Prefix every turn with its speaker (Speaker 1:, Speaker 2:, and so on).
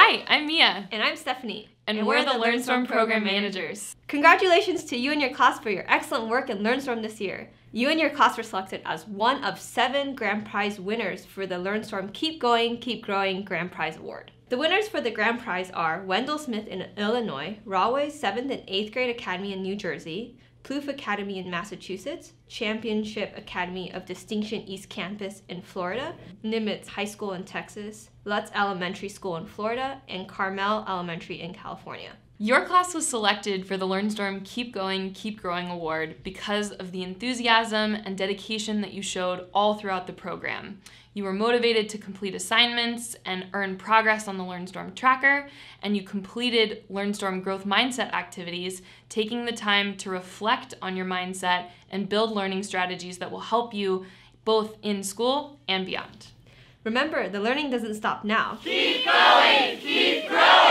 Speaker 1: Hi, I'm Mia.
Speaker 2: And I'm Stephanie.
Speaker 1: And we're the LearnStorm Program Managers.
Speaker 2: Congratulations to you and your class for your excellent work in LearnStorm this year. You and your class were selected as one of 7 Grand Prize winners for the LearnStorm Keep Going, Keep Growing Grand Prize Award. The winners for the Grand Prize are Wendell Smith in Illinois, Rahway 7th and 8th Grade Academy in New Jersey, Plouffe Academy in Massachusetts, Championship Academy of Distinction East Campus in Florida, Nimitz High School in Texas, Lutz Elementary School in Florida, and Carmel Elementary in California.
Speaker 1: Your class was selected for the LearnStorm Keep Going, Keep Growing Award because of the enthusiasm and dedication that you showed all throughout the program. You were motivated to complete assignments and earn progress on the LearnStorm tracker, and you completed LearnStorm growth mindset activities, taking the time to reflect on your mindset and build learning strategies that will help you both in school and beyond.
Speaker 2: Remember, the learning doesn't stop now.
Speaker 3: Keep going, keep growing!